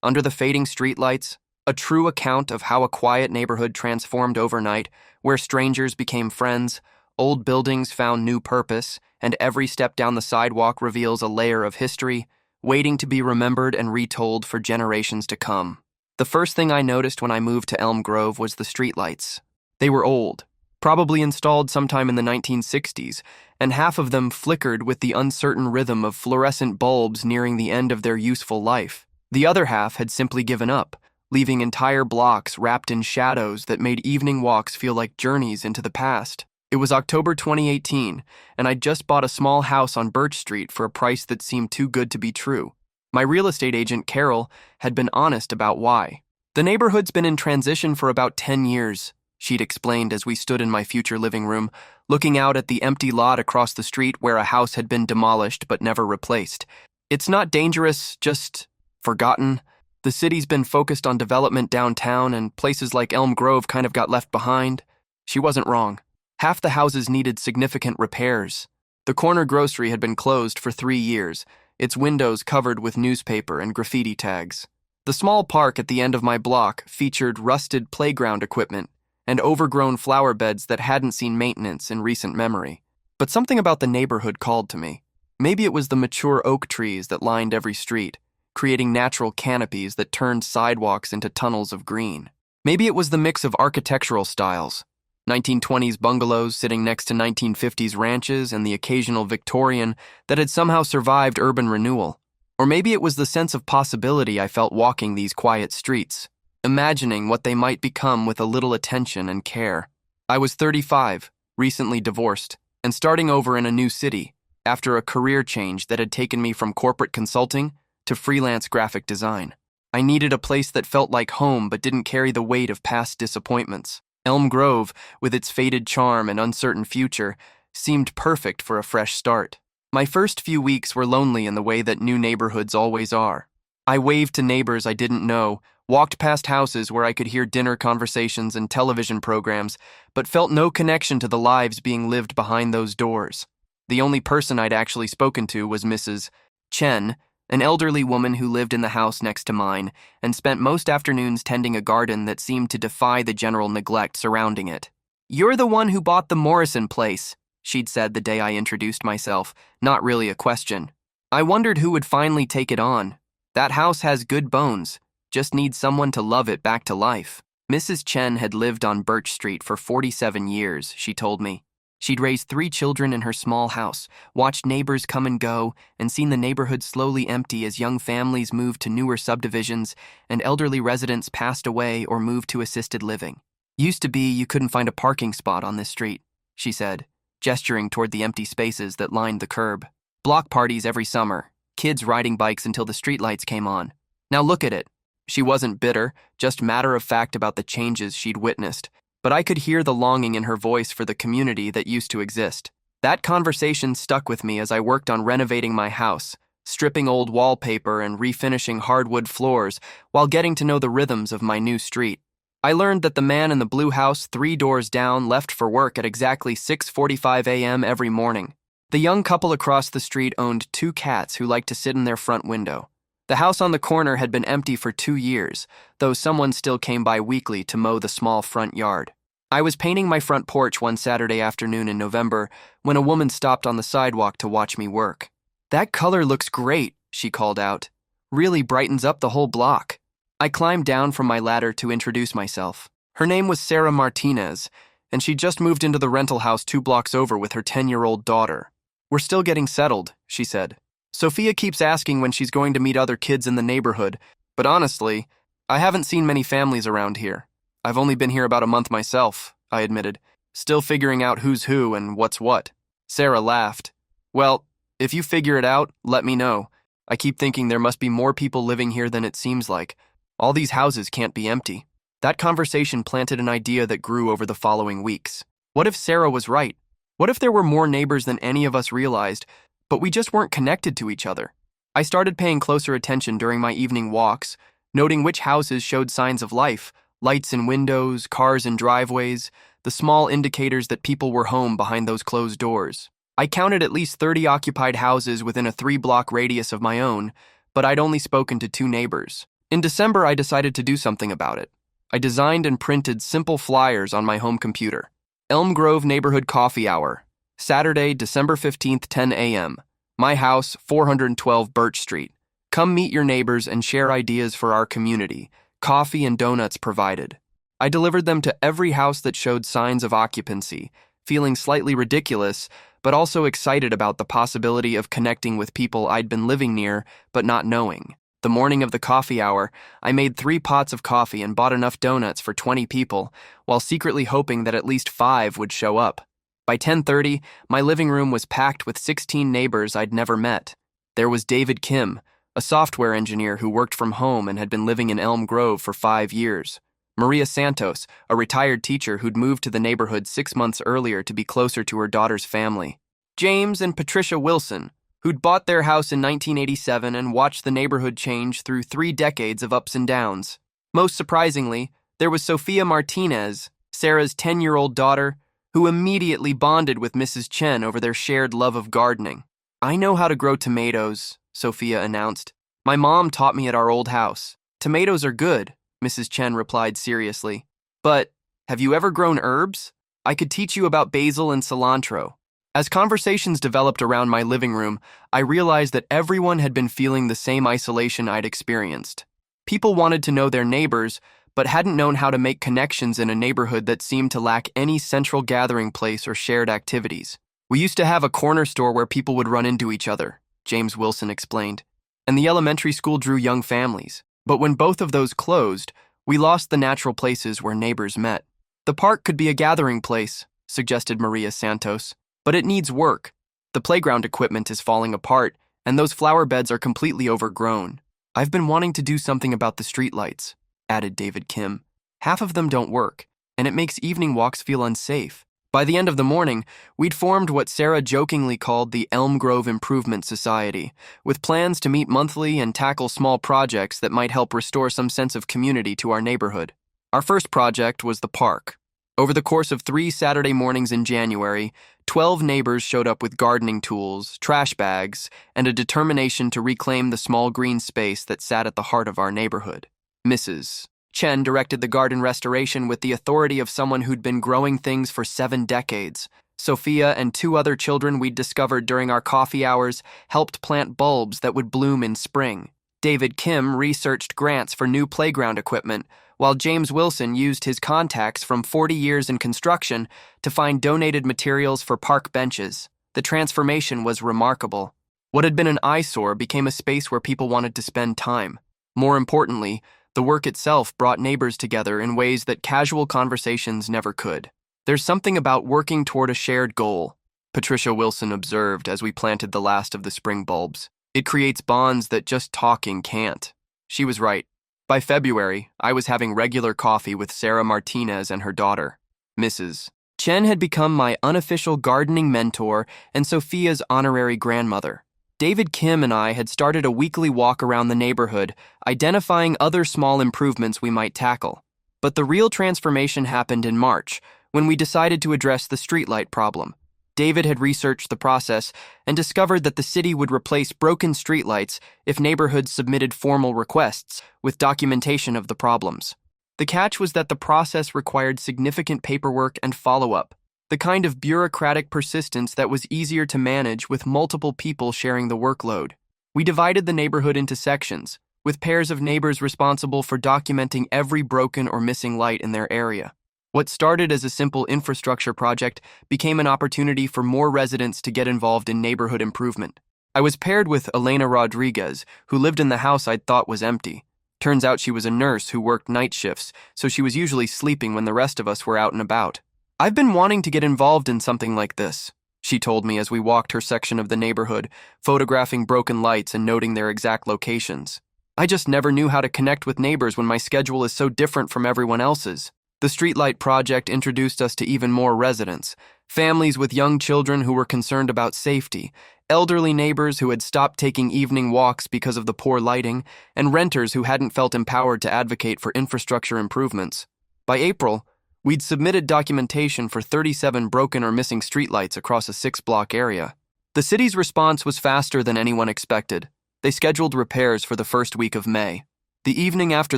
under the fading streetlights, a true account of how a quiet neighborhood transformed overnight, where strangers became friends, old buildings found new purpose, and every step down the sidewalk reveals a layer of history, waiting to be remembered and retold for generations to come. The first thing I noticed when I moved to Elm Grove was the streetlights. They were old, probably installed sometime in the 1960s, and half of them flickered with the uncertain rhythm of fluorescent bulbs nearing the end of their useful life. The other half had simply given up, leaving entire blocks wrapped in shadows that made evening walks feel like journeys into the past. It was October 2018, and I'd just bought a small house on Birch Street for a price that seemed too good to be true. My real estate agent, Carol, had been honest about why. The neighborhood's been in transition for about 10 years, she'd explained as we stood in my future living room, looking out at the empty lot across the street where a house had been demolished but never replaced. It's not dangerous, just forgotten. The city's been focused on development downtown, and places like Elm Grove kind of got left behind. She wasn't wrong. Half the houses needed significant repairs. The corner grocery had been closed for 3 years, its windows covered with newspaper and graffiti tags. The small park at the end of my block featured rusted playground equipment and overgrown flower beds that hadn't seen maintenance in recent memory. But something about the neighborhood called to me. Maybe it was the mature oak trees that lined every street, creating natural canopies that turned sidewalks into tunnels of green. Maybe it was the mix of architectural styles, 1920s bungalows sitting next to 1950s ranches and the occasional Victorian that had somehow survived urban renewal. Or maybe it was the sense of possibility I felt walking these quiet streets, imagining what they might become with a little attention and care. I was 35, recently divorced, and starting over in a new city after a career change that had taken me from corporate consulting to freelance graphic design. I needed a place that felt like home but didn't carry the weight of past disappointments. Elm Grove, with its faded charm and uncertain future, seemed perfect for a fresh start. My first few weeks were lonely in the way that new neighborhoods always are. I waved to neighbors I didn't know, walked past houses where I could hear dinner conversations and television programs, but felt no connection to the lives being lived behind those doors. The only person I'd actually spoken to was Mrs. Chen, an elderly woman who lived in the house next to mine and spent most afternoons tending a garden that seemed to defy the general neglect surrounding it. "You're the one who bought the Morrison place," she'd said the day I introduced myself, not really a question. I wondered who would finally take it on. That house has good bones, just needs someone to love it back to life. Mrs. Chen had lived on Birch Street for 47 years, she told me. She'd raised 3 children in her small house, watched neighbors come and go, and seen the neighborhood slowly empty as young families moved to newer subdivisions and elderly residents passed away or moved to assisted living. "Used to be you couldn't find a parking spot on this street," she said, gesturing toward the empty spaces that lined the curb. "Block parties every summer, kids riding bikes until the streetlights came on. Now look at it." She wasn't bitter, just matter-of-fact about the changes she'd witnessed, but I could hear the longing in her voice for the community that used to exist. That conversation stuck with me as I worked on renovating my house, stripping old wallpaper and refinishing hardwood floors while getting to know the rhythms of my new street. I learned that the man in the blue house 3 doors down left for work at exactly 6:45 a.m. every morning. The young couple across the street owned 2 cats who liked to sit in their front window. The house on the corner had been empty for 2 years, though someone still came by weekly to mow the small front yard. I was painting my front porch one Saturday afternoon in November when a woman stopped on the sidewalk to watch me work. "That color looks great," she called out. "Really brightens up the whole block." I climbed down from my ladder to introduce myself. Her name was Sarah Martinez, and she just moved into the rental house 2 blocks over with her 10-year-old daughter. "We're still getting settled," she said. "Sophia keeps asking when she's going to meet other kids in the neighborhood, but honestly, I haven't seen many families around here. I've only been here about a month myself," I admitted, still figuring out who's who and what's what. Sarah laughed. "Well, if you figure it out, let me know. I keep thinking there must be more people living here than it seems like. All these houses can't be empty." That conversation planted an idea that grew over the following weeks. What if Sarah was right? What if there were more neighbors than any of us realized, but we just weren't connected to each other? I started paying closer attention during my evening walks, noting which houses showed signs of life, lights in windows, cars in driveways, the small indicators that people were home behind those closed doors. I counted at least 30 occupied houses within a 3-block radius of my own, but I'd only spoken to 2 neighbors. In December, I decided to do something about it. I designed and printed simple flyers on my home computer. Elm Grove Neighborhood Coffee Hour, Saturday, December 15th, 10 a.m. My house, 412 Birch Street. Come meet your neighbors and share ideas for our community. Coffee and donuts provided. I delivered them to every house that showed signs of occupancy, feeling slightly ridiculous, but also excited about the possibility of connecting with people I'd been living near but not knowing. The morning of the coffee hour, I made 3 pots of coffee and bought enough donuts for 20 people, while secretly hoping that at least 5 would show up. By 10:30, my living room was packed with 16 neighbors I'd never met. There was David Kim, a software engineer who worked from home and had been living in Elm Grove for 5 years. Maria Santos, a retired teacher who'd moved to the neighborhood 6 months earlier to be closer to her daughter's family. James and Patricia Wilson, who'd bought their house in 1987 and watched the neighborhood change through 3 decades of ups and downs. Most surprisingly, there was Sophia Martinez, Sarah's 10-year-old daughter, who immediately bonded with Mrs. Chen over their shared love of gardening. "I know how to grow tomatoes," Sophia announced. "My mom taught me at our old house. Tomatoes are good," Mrs. Chen replied seriously. "But, have you ever grown herbs? I could teach you about basil and cilantro." As conversations developed around my living room, I realized that everyone had been feeling the same isolation I'd experienced. People wanted to know their neighbors, but hadn't known how to make connections in a neighborhood that seemed to lack any central gathering place or shared activities. "We used to have a corner store where people would run into each other," James Wilson explained, "and the elementary school drew young families. But when both of those closed, we lost the natural places where neighbors met." "The park could be a gathering place," suggested Maria Santos. "But it needs work. The playground equipment is falling apart, and those flower beds are completely overgrown. I've been wanting to do something about the streetlights," added David Kim. "Half of them don't work, and it makes evening walks feel unsafe." By the end of the morning, we'd formed what Sarah jokingly called the Elm Grove Improvement Society, with plans to meet monthly and tackle small projects that might help restore some sense of community to our neighborhood. Our first project was the park. Over the course of 3 Saturday mornings in January, 12 neighbors showed up with gardening tools, trash bags, and a determination to reclaim the small green space that sat at the heart of our neighborhood. Mrs. Chen directed the garden restoration with the authority of someone who'd been growing things for 7 decades. Sophia and 2 other children we'd discovered during our coffee hours helped plant bulbs that would bloom in spring. David Kim researched grants for new playground equipment, while James Wilson used his contacts from 40 years in construction to find donated materials for park benches. The transformation was remarkable. What had been an eyesore became a space where people wanted to spend time. More importantly, the work itself brought neighbors together in ways that casual conversations never could. "There's something about working toward a shared goal," Patricia Wilson observed as we planted the last of the spring bulbs. "It creates bonds that just talking can't." She was right. By February, I was having regular coffee with Sarah Martinez and her daughter, Mrs. Chen had become my unofficial gardening mentor and Sophia's honorary grandmother. David Kim and I had started a weekly walk around the neighborhood, identifying other small improvements we might tackle. But the real transformation happened in March, when we decided to address the streetlight problem. David had researched the process and discovered that the city would replace broken streetlights if neighborhoods submitted formal requests with documentation of the problems. The catch was that the process required significant paperwork and follow-up, the kind of bureaucratic persistence that was easier to manage with multiple people sharing the workload. We divided the neighborhood into sections, with pairs of neighbors responsible for documenting every broken or missing light in their area. What started as a simple infrastructure project became an opportunity for more residents to get involved in neighborhood improvement. I was paired with Elena Rodriguez, who lived in the house I'd thought was empty. Turns out she was a nurse who worked night shifts, so she was usually sleeping when the rest of us were out and about. "I've been wanting to get involved in something like this," she told me as we walked her section of the neighborhood, photographing broken lights and noting their exact locations. "I just never knew how to connect with neighbors when my schedule is so different from everyone else's." The Streetlight project introduced us to even more residents, families with young children who were concerned about safety, elderly neighbors who had stopped taking evening walks because of the poor lighting, and renters who hadn't felt empowered to advocate for infrastructure improvements. By April, we'd submitted documentation for 37 broken or missing streetlights across a 6-block area. The city's response was faster than anyone expected. They scheduled repairs for the first week of May. The evening after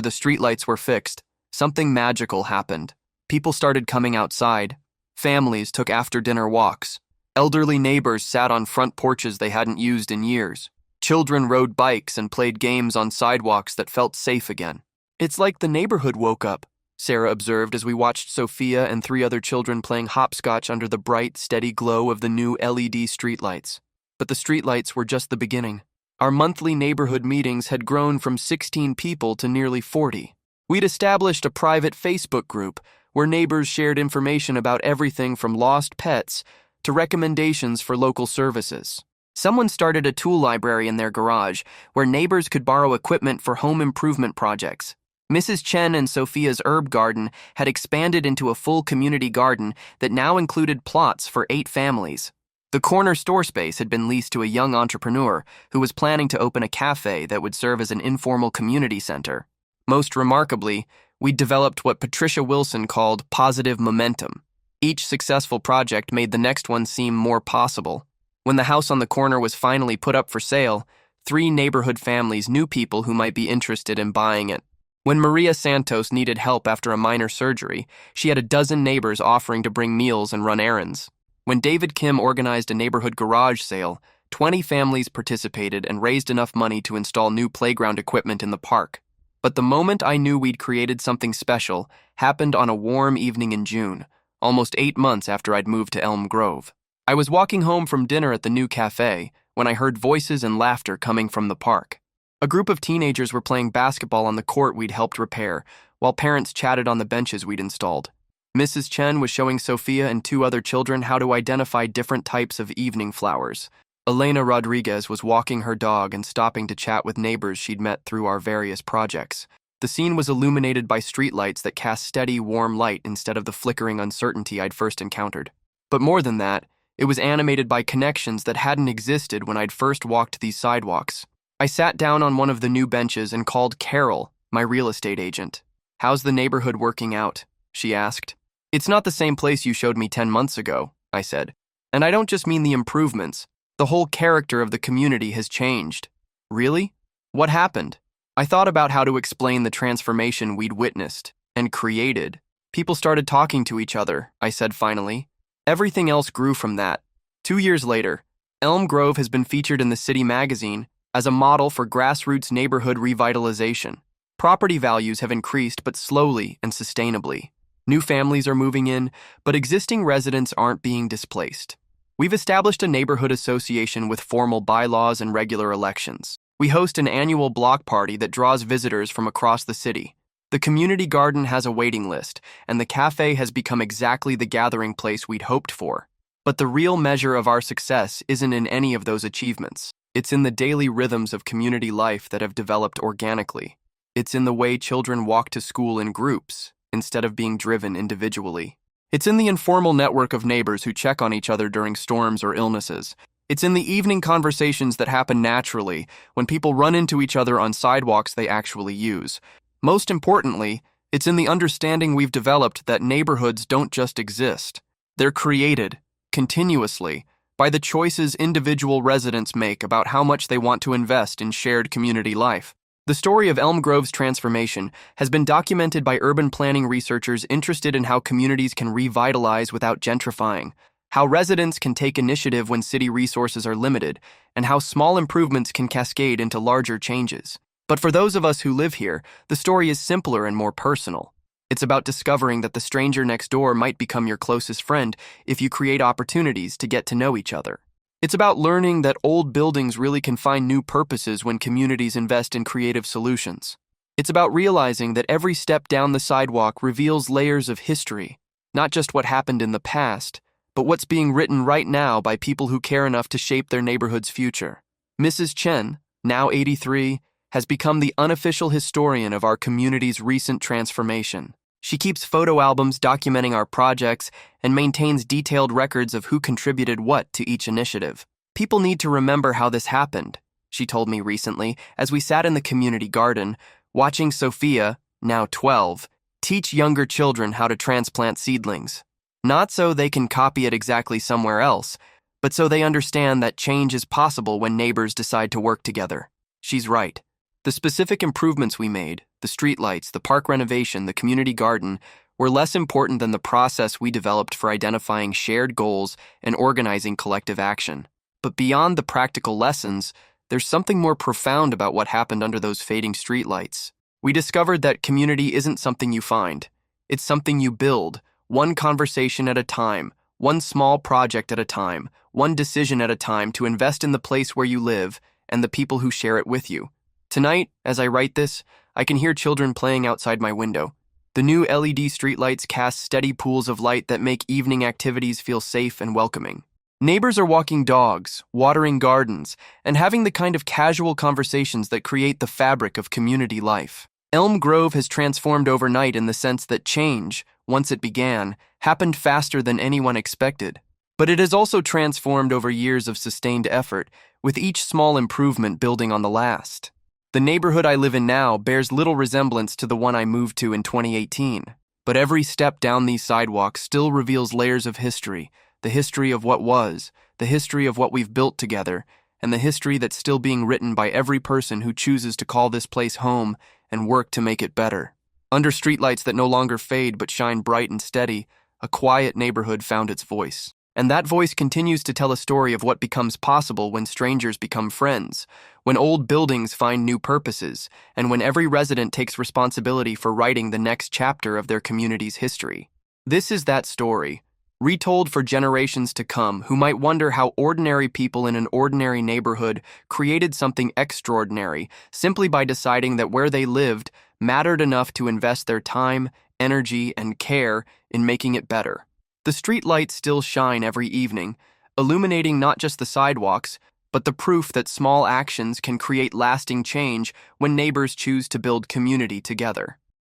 the streetlights were fixed, something magical happened. People started coming outside. Families took after-dinner walks. Elderly neighbors sat on front porches they hadn't used in years. Children rode bikes and played games on sidewalks that felt safe again. "It's like the neighborhood woke up," Sarah observed as we watched Sophia and 3 other children playing hopscotch under the bright, steady glow of the new LED streetlights. But the streetlights were just the beginning. Our monthly neighborhood meetings had grown from 16 people to nearly 40. We'd established a private Facebook group where neighbors shared information about everything from lost pets to recommendations for local services. Someone started a tool library in their garage where neighbors could borrow equipment for home improvement projects. Mrs. Chen and Sophia's herb garden had expanded into a full community garden that now included plots for 8 families. The corner store space had been leased to a young entrepreneur who was planning to open a cafe that would serve as an informal community center. Most remarkably, we developed what Patricia Wilson called positive momentum. Each successful project made the next one seem more possible. When the house on the corner was finally put up for sale, 3 neighborhood families knew people who might be interested in buying it. When Maria Santos needed help after a minor surgery, she had a dozen neighbors offering to bring meals and run errands. When David Kim organized a neighborhood garage sale, 20 families participated and raised enough money to install new playground equipment in the park. But the moment I knew we'd created something special happened on a warm evening in June, almost 8 months after I'd moved to Elm Grove. I was walking home from dinner at the new cafe when I heard voices and laughter coming from the park. A group of teenagers were playing basketball on the court we'd helped repair, while parents chatted on the benches we'd installed. Mrs. Chen was showing Sophia and 2 other children how to identify different types of evening flowers. Elena Rodriguez was walking her dog and stopping to chat with neighbors she'd met through our various projects. The scene was illuminated by streetlights that cast steady, warm light instead of the flickering uncertainty I'd first encountered. But more than that, it was animated by connections that hadn't existed when I'd first walked these sidewalks. I sat down on one of the new benches and called Carol, my real estate agent. "How's the neighborhood working out?" she asked. "It's not the same place you showed me 10 months ago," I said. "And I don't just mean the improvements. The whole character of the community has changed." "Really? What happened?" I thought about how to explain the transformation we'd witnessed and created. "People started talking to each other," I said finally. "Everything else grew from that." 2 years later, Elm Grove has been featured in the City magazine as a model for grassroots neighborhood revitalization. Property values have increased, but slowly and sustainably. New families are moving in, but existing residents aren't being displaced. We've established a neighborhood association with formal bylaws and regular elections. We host an annual block party that draws visitors from across the city. The community garden has a waiting list, and the cafe has become exactly the gathering place we'd hoped for. But the real measure of our success isn't in any of those achievements. It's in the daily rhythms of community life that have developed organically. It's in the way children walk to school in groups instead of being driven individually. It's in the informal network of neighbors who check on each other during storms or illnesses. It's in the evening conversations that happen naturally when people run into each other on sidewalks they actually use. Most importantly, it's in the understanding we've developed that neighborhoods don't just exist. They're created, continuously, by the choices individual residents make about how much they want to invest in shared community life. The story of Elm Grove's transformation has been documented by urban planning researchers interested in how communities can revitalize without gentrifying, how residents can take initiative when city resources are limited, and how small improvements can cascade into larger changes. But for those of us who live here, the story is simpler and more personal. It's about discovering that the stranger next door might become your closest friend if you create opportunities to get to know each other. It's about learning that old buildings really can find new purposes when communities invest in creative solutions. It's about realizing that every step down the sidewalk reveals layers of history, not just what happened in the past, but what's being written right now by people who care enough to shape their neighborhood's future. Mrs. Chen, now 83, has become the unofficial historian of our community's recent transformation. She keeps photo albums documenting our projects and maintains detailed records of who contributed what to each initiative. "People need to remember how this happened," she told me recently as we sat in the community garden, watching Sophia, now 12, teach younger children how to transplant seedlings. Not so they can copy it exactly somewhere else, but so they understand that change is possible when neighbors decide to work together. She's right. The specific improvements we made, the streetlights, the park renovation, the community garden, were less important than the process we developed for identifying shared goals and organizing collective action. But beyond the practical lessons, there's something more profound about what happened under those fading streetlights. We discovered that community isn't something you find. It's something you build, one conversation at a time, one small project at a time, one decision at a time to invest in the place where you live and the people who share it with you. Tonight, as I write this, I can hear children playing outside my window. The new LED streetlights cast steady pools of light that make evening activities feel safe and welcoming. Neighbors are walking dogs, watering gardens, and having the kind of casual conversations that create the fabric of community life. Elm Grove has transformed overnight in the sense that change, once it began, happened faster than anyone expected. But it has also transformed over years of sustained effort, with each small improvement building on the last. The neighborhood I live in now bears little resemblance to the one I moved to in 2018, but every step down these sidewalks still reveals layers of history, the history of what was, the history of what we've built together, and the history that's still being written by every person who chooses to call this place home and work to make it better. Under streetlights that no longer fade but shine bright and steady, a quiet neighborhood found its voice. And that voice continues to tell a story of what becomes possible when strangers become friends, when old buildings find new purposes, and when every resident takes responsibility for writing the next chapter of their community's history. This is that story, retold for generations to come who might wonder how ordinary people in an ordinary neighborhood created something extraordinary simply by deciding that where they lived mattered enough to invest their time, energy, and care in making it better. The streetlights still shine every evening, illuminating not just the sidewalks, but the proof that small actions can create lasting change when neighbors choose to build community together.